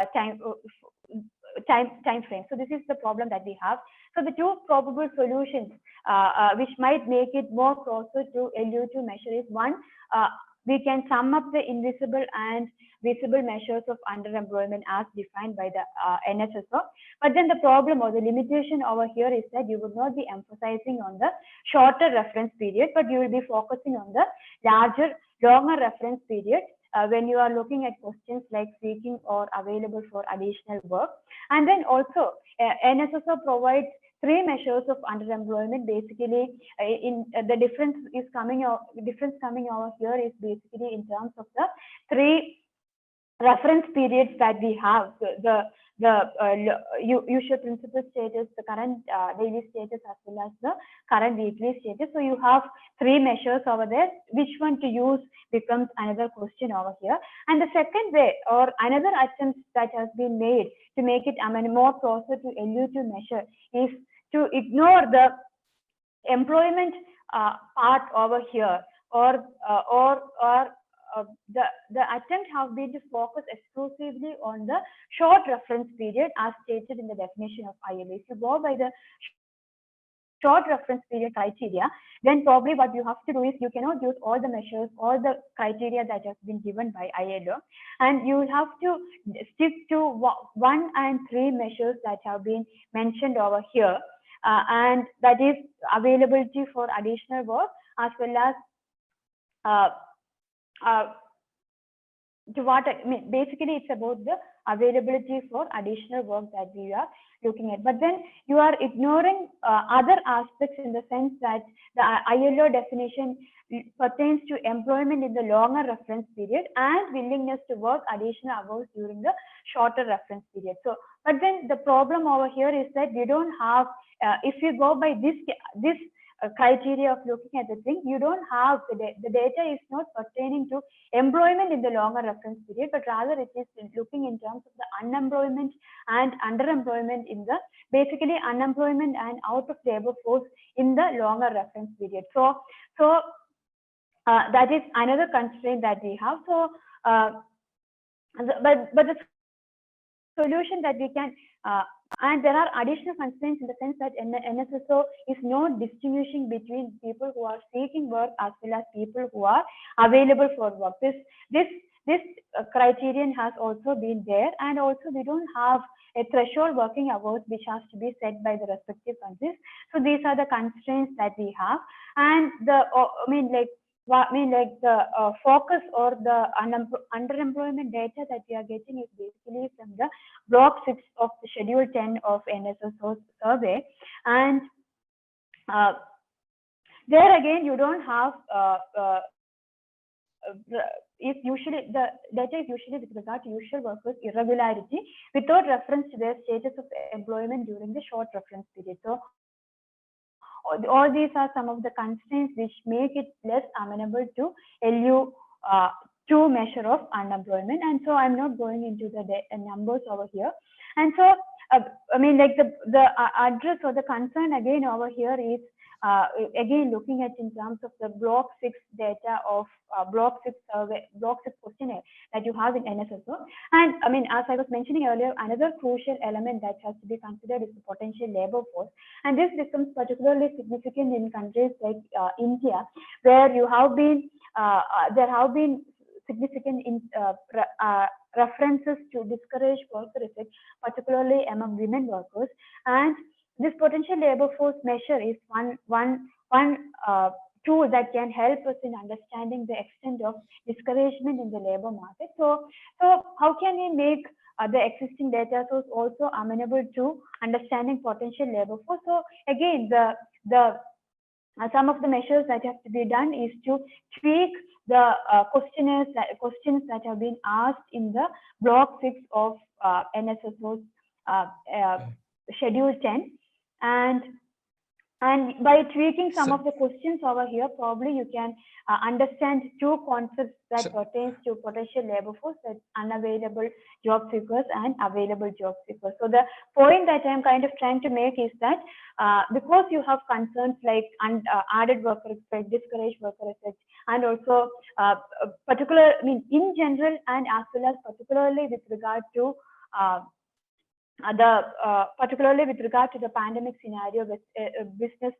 time frame. So this is the problem that we have. So the 2 probable solutions which might make it more closer to LU2 measure is, one, we can sum up the invisible and visible measures of underemployment as defined by the NSSO. But then the problem or the limitation over here is that you would not be emphasizing on the shorter reference period, but you will be focusing on the longer reference period when you are looking at questions like seeking or available for additional work. And then also NSSO provides 3 measures of underemployment. Basically, in the difference coming over here is basically in terms of the 3 reference periods that we have: the usual principal status, the current daily status, as well as the current weekly status. So you have 3 measures over there. Which one to use becomes another question over here. And the second way, or another attempt that has been made to make it more closer to LU2 measure, is to ignore the employment part over here, or the attempt have been to focus exclusively on the short reference period as stated in the definition of ILO. If you go by the short reference period criteria, then probably what you have to do is you cannot use all the measures, all the criteria that has been given by ILO, and you have to stick to 1 and 3 measures that have been mentioned over here, and that is availability for additional work, as well as basically it's about the availability for additional work that we are looking at. But then you are ignoring other aspects, in the sense that the ILO definition pertains to employment in the longer reference period and willingness to work additional hours during the shorter reference period. So, but then the problem over here is that we don't have, if you go by this criteria of looking at the thing, you don't have the data is not pertaining to employment in the longer reference period, but rather it is looking in terms of the unemployment and underemployment in the, basically unemployment and out of labor force in the longer reference period. So that is another constraint that we have. So, but the solution that we can, and there are additional constraints in the sense that NSSO is not distinguishing between people who are seeking work as well as people who are available for work. This criterion has also been there, and also we don't have a threshold working hours which has to be set by the respective countries. So these are the constraints that we have, and the the focus or the underemployment data that we are getting is basically from the block 6 of the schedule 10 of NSSO survey, and there again you don't have is usually the data is usually with regard to usual workers irregularity without reference to their status of employment during the short reference period. So all these are some of the constraints which make it less amenable to LU2 measure of unemployment. And so I'm not going into the numbers over here. And so I mean, like the address or the concern again over here is again looking at in terms of the block 6 data of block 6 survey, block 6 questionnaire that you have in NSSO. And I mean, as I was mentioning earlier, another crucial element that has to be considered is the potential labor force. And this becomes particularly significant in countries like India, where you have been, there have been significant references to discourage worker effect, particularly among women workers. And this potential labor force measure is one tool that can help us in understanding the extent of discouragement in the labor market. So how can we make the existing data source also amenable to understanding potential labor force? So again, some of the measures that have to be done is to tweak the questions that have been asked in the block 6 of NSSO's schedule 10, and by tweaking some of the questions over here, probably you can understand two concepts that pertains to potential labor force, that unavailable job seekers and available job seekers. So the point that I'm kind of trying to make is that because you have concerns like added worker effect, discouraged worker effect, and also particular, I mean, in general, and as well as particularly with regard to particularly with regard to the pandemic scenario with business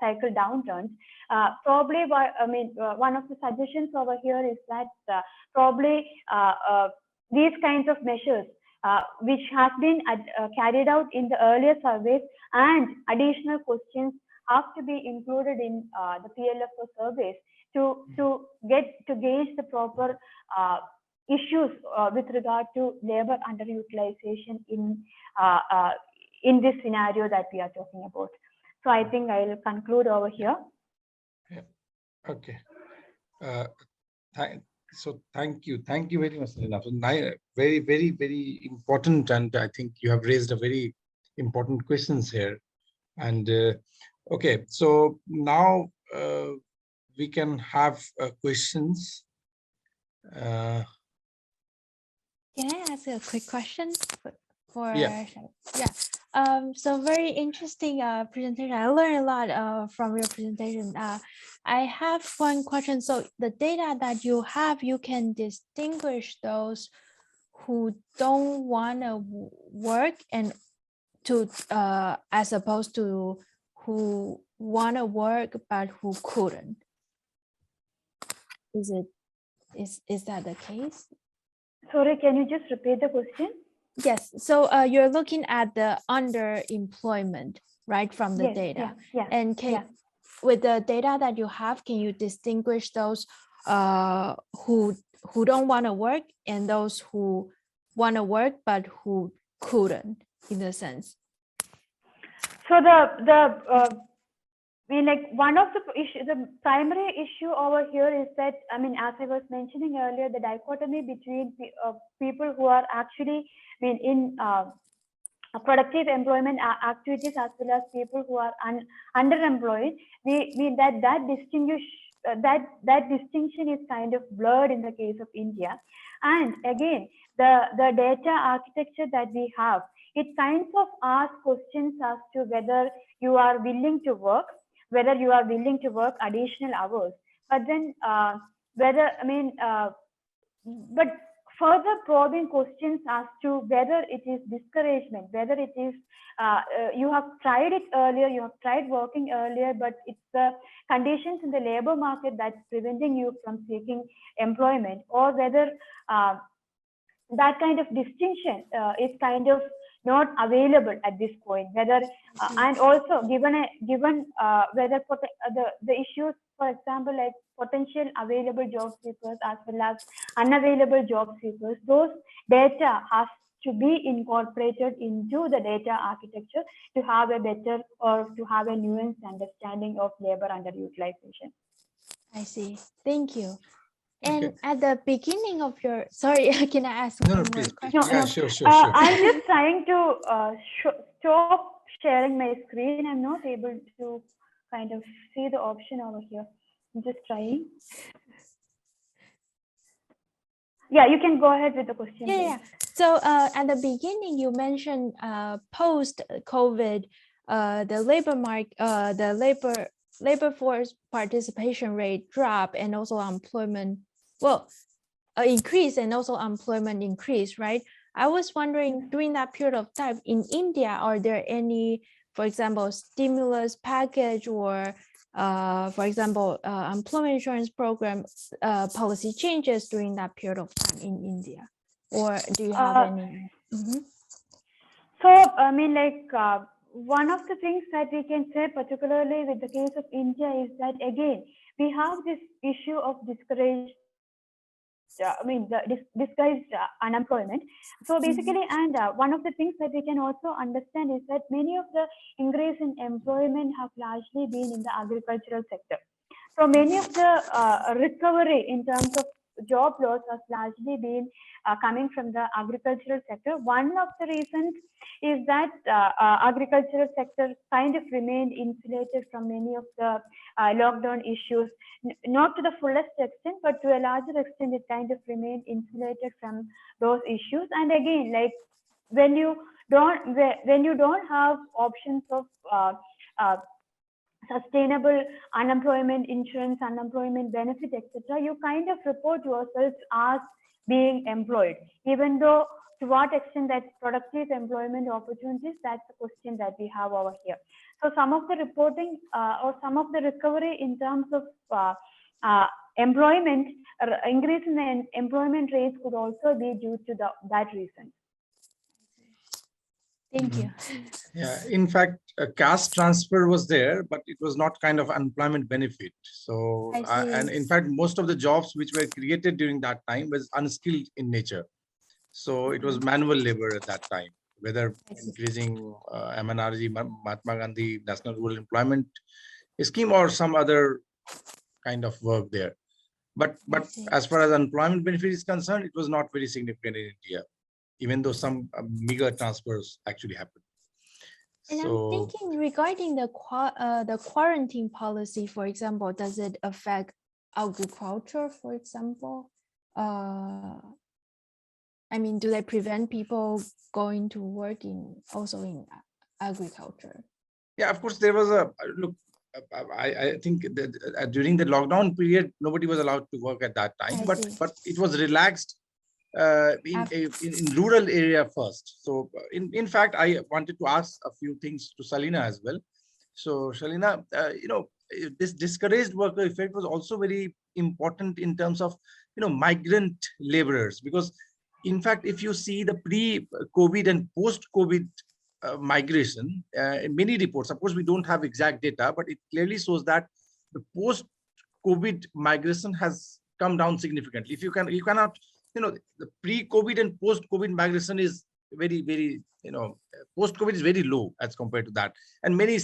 cycle downturns, probably one of the suggestions over here is that probably these kinds of measures which has been carried out in the earlier surveys and additional questions have to be included in the PLFS surveys to gauge the proper issues with regard to labor underutilization in this scenario that we are talking about. So I think I will conclude over here. Yeah. Okay. So thank you very much, Shalina. So very, very, very important, and I think you have raised a very important questions here. And okay, so now we can have questions. Can I ask a quick question for yeah. So very interesting presentation. I learned a lot from your presentation. I have one question. So the data that you have, you can distinguish those who don't want to work and to as opposed to who want to work but who couldn't. Is that the case? Sorry, can you just repeat the question? Yes. So you're looking at the underemployment, right, from the data. Yeah. And with the data that you have, can you distinguish those who don't want to work and those who want to work but who couldn't, in a sense? So one of the primary issue over here is that, I mean, as I was mentioning earlier, the dichotomy between people who are actually, in productive employment activities as well as people who are underemployed, that distinction is kind of blurred in the case of India. And again, the data architecture that we have, it kinds of asks questions as to whether you are willing to work, whether you are willing to work additional hours. but then whether, but further probing questions as to whether it is discouragement, whether it is you have tried it earlier, you have tried working earlier, but it's the conditions in the labor market that's preventing you from seeking employment, or whether that kind of distinction is kind of not available at this point, whether and also given whether the issues, for example, like potential available job seekers as well as unavailable job seekers, those data has to be incorporated into the data architecture to have a better or to have a nuanced understanding of labor underutilization. I see. Thank you. And Okay. at the beginning of your, sorry, can I ask No, one no, more please. question? Yeah, sure. I'm just trying to stop sharing my screen. I'm not able to kind of see the option over here. I'm just trying. Yeah, you can go ahead with the question. Yeah. So at the beginning, you mentioned post-COVID, the labor force participation rate drop and also employment, increase and also employment increase, right? I was wondering during that period of time in India, are there any, for example, stimulus package or, for example, employment insurance program policy changes during that period of time in India? Or do you have any? So, one of the things that we can say, particularly with the case of India, is that again, we have this issue of discouraged disguised unemployment. So basically, and one of the things that we can also understand is that many of the increase in employment have largely been in the agricultural sector. So many of the recovery in terms of job loss has largely been coming from the agricultural sector. One of the reasons is that agricultural sector kind of remained insulated from many of the lockdown issues, not to the fullest extent, but to a larger extent, it kind of remained insulated from those issues. And again, like when you don't have options of sustainable unemployment insurance, unemployment benefit, etc., you kind of report yourself as being employed, even though to what extent that's productive employment opportunities, that's the question that we have over here. So some of the reporting or some of the recovery in terms of employment, increase in the employment rates could also be due to that reason. Thank you. Yeah, in fact, a caste transfer was there, but it was not kind of employment benefit. So, and in fact, most of the jobs which were created during that time was unskilled in nature. So it was manual labor at that time, whether increasing MNRG, Mahatma Gandhi National Rural Employment Scheme or some other kind of work there. But as far as employment benefit is concerned, it was not very significant in India, even though some meager transfers actually happened. And I'm thinking regarding the quarantine policy, for example, does it affect agriculture, for example? I mean, do they prevent people going to work also in agriculture? Yeah, of course, there was a look. I think that during the lockdown period, nobody was allowed to work at that time, but it was relaxed in rural area first. So in fact, I wanted to ask a few things to Shalina as well. So Shalina, this discouraged worker effect was also very important in terms of migrant laborers, because in fact, if you see the pre-COVID and post-COVID migration, in many reports, of course, we don't have exact data, but it clearly shows that the post-COVID migration has come down significantly. If you cannot, the pre-COVID and post-COVID migration is very, very, post-COVID is very low as compared to that. And many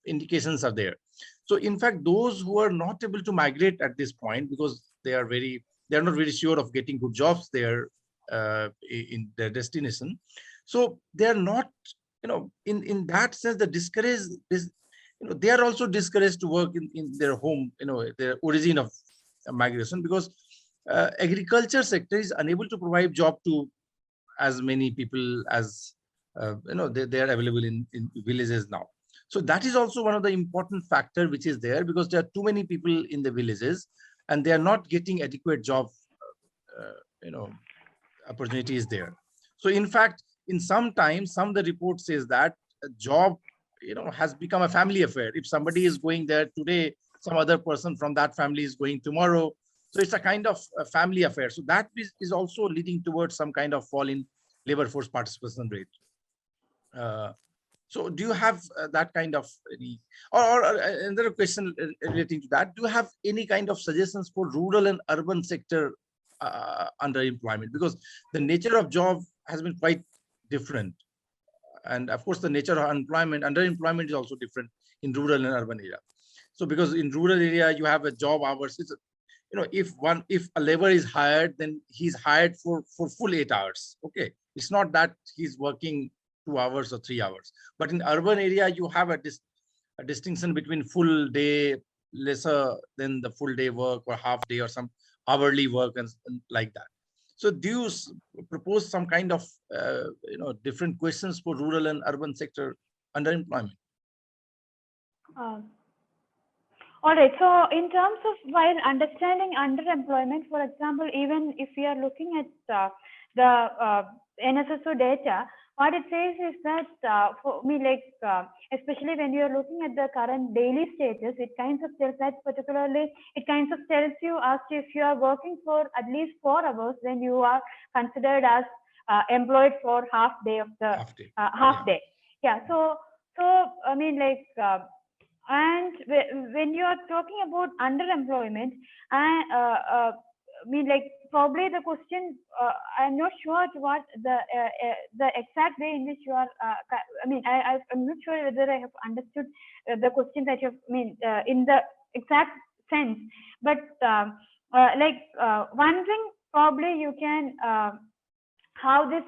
indications are there. So in fact, those who are not able to migrate at this point, because they're not very sure of getting good jobs there in their destination. So they're not, in that sense, the discouraged is, they are also discouraged to work in their home, their origin of migration, because agriculture sector is unable to provide job to as many people as they are available in villages now. So that is also one of the important factor which is there, because there are too many people in the villages and they are not getting adequate job, opportunities there. So in fact, in some the report says that a job, has become a family affair. If somebody is going there today, some other person from that family is going tomorrow. So it's a kind of a family affair. So that is also leading towards some kind of fall in labor force participation rate. So do you have that kind of any, or another question relating to that? Do you have any kind of suggestions for rural and urban sector underemployment? Because the nature of job has been quite different. And of course, the nature of underemployment is also different in rural and urban area. So because in rural area, you have a job hours. It's, if a labor is hired, then he's hired for full 8 hours. Okay. It's not that he's working 2 hours or 3 hours. But in urban area, you have a distinction between full day, lesser than the full day work, or half day, or some hourly work and like that. So do you propose some kind of different questions for rural and urban sector underemployment? All right. So in terms of while understanding underemployment, for example, even if we are looking at the NSSO data, what it says is that for me, especially when you are looking at the current daily status, it kind of tells that particularly, it kind of tells you as to if you are working for at least 4 hours, then you are considered as employed for half day of the half day. Yeah. So I mean, and when you are talking about underemployment, I mean, probably the question, I'm not sure what the exact way in which you are, I mean, I'm not sure whether I have understood the question that you have, in the exact sense, but one thing probably you can, how this,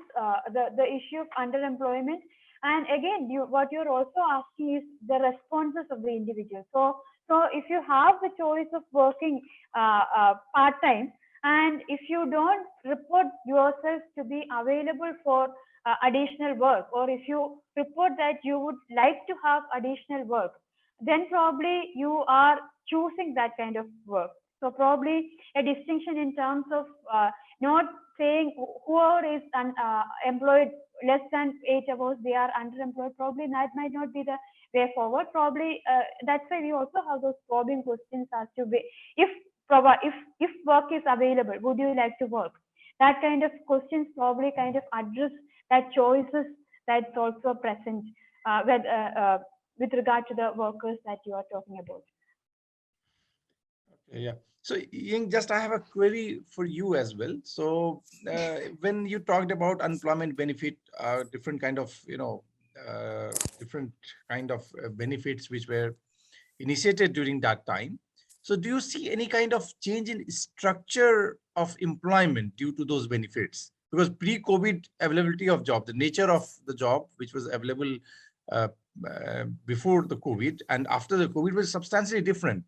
the issue of underemployment, and again, what you're also asking is the responses of the individual. So if you have the choice of working part-time, and if you don't report yourself to be available for additional work, or if you report that you would like to have additional work, then probably you are choosing that kind of work. So probably a distinction in terms of not saying whoever is employed less than 8 hours, they are underemployed. Probably that might not be the way forward. Probably that's why we also have those probing questions as to if work is available, would you like to work? That kind of questions probably kind of address that choices that's also present with regard to the workers that you are talking about. Yeah. So Ying, just I have a query for you as well. So when you talked about unemployment benefit, different kind of, benefits which were initiated during that time. So do you see any kind of change in structure of employment due to those benefits? Because pre-COVID availability of job, the nature of the job which was available before the COVID and after the COVID was substantially different.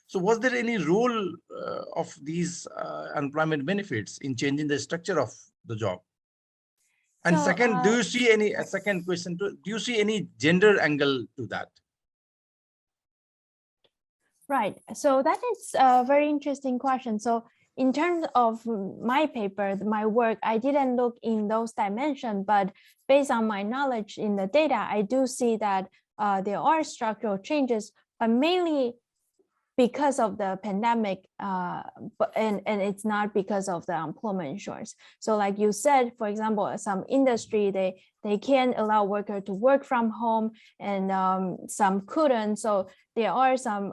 So was there any role of these unemployment benefits in changing the structure of the job? And so, second, do you see any, a second question, do you see any gender angle to that? Right. So that is a very interesting question. So in terms of my paper, my work, I didn't look in those dimensions, but based on my knowledge in the data, I do see that there are structural changes, but mainly because of the pandemic, and it's not because of the employment insurance. So like you said, for example, some industry, they can allow workers to work from home and some couldn't. So there are some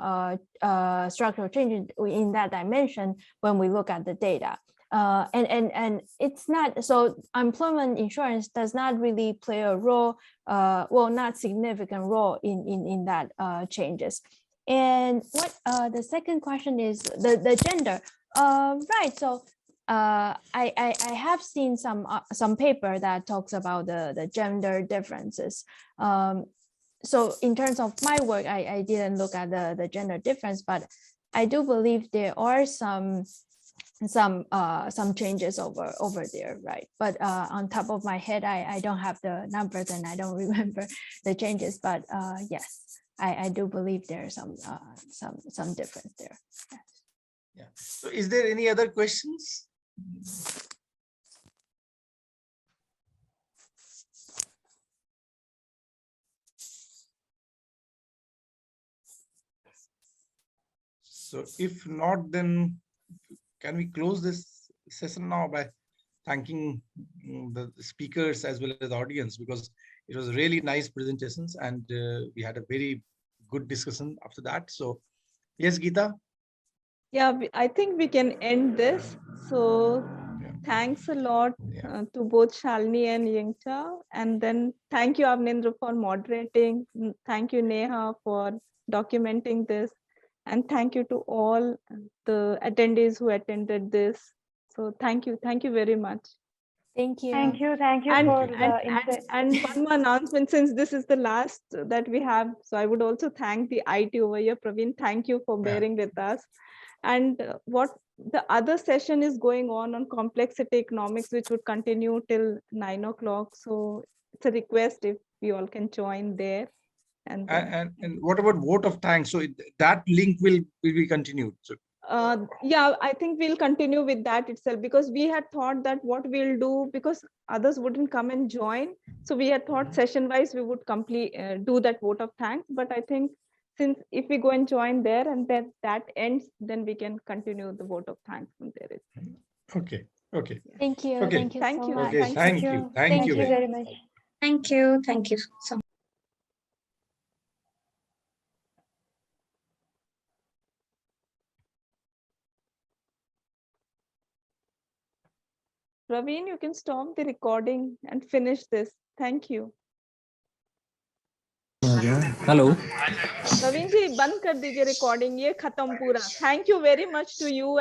structural changes in that dimension when we look at the data. And it's not, so employment insurance does not really play a role, well, not significant role in that changes. And what the second question is the gender, right? So I have seen some paper that talks about the gender differences. So in terms of my work, I didn't look at the gender difference, but I do believe there are some some changes over there, right? But on top of my head, I don't have the numbers and I don't remember the changes. But yes, I do believe there's some difference there. Yes. Yeah. So, is there any other questions? So, if not, then can we close this session now by thanking the speakers as well as the audience, because it was really nice presentations and we had a very good discussion after that. So, yes, Geeta. Yeah, I think we can end this. So thanks a lot to both Shalini and Ying Chao. And then thank you, Avanindra, for moderating. Thank you, Neha, for documenting this. And thank you to all the attendees who attended this. So thank you very much. Thank you. Thank you and one more announcement, since this is the last that we have, so I would also thank the IT over here. Praveen, thank you for bearing with us. And what the other session is going on complexity economics, which would continue till 9 o'clock. So it's a request if you all can join there. And what about vote of thanks? So that link will be continued. So yeah, I think we'll continue with that itself, because we had thought that what we'll do, because others wouldn't come and join, so we had thought session wise we would complete do that vote of thanks. But I think since if we go and join there and then that ends, then we can continue the vote of thanks from there itself. Okay. Thank you. Okay. Thank you so much. Okay. Thank you. Thank you very much. Thank you so much. Praveen, you can stop the recording and finish this. Thank you. Hello. Praveen ji, बंद कर दीजिए recording, ये खत्म पूरा. Thank you very much to you.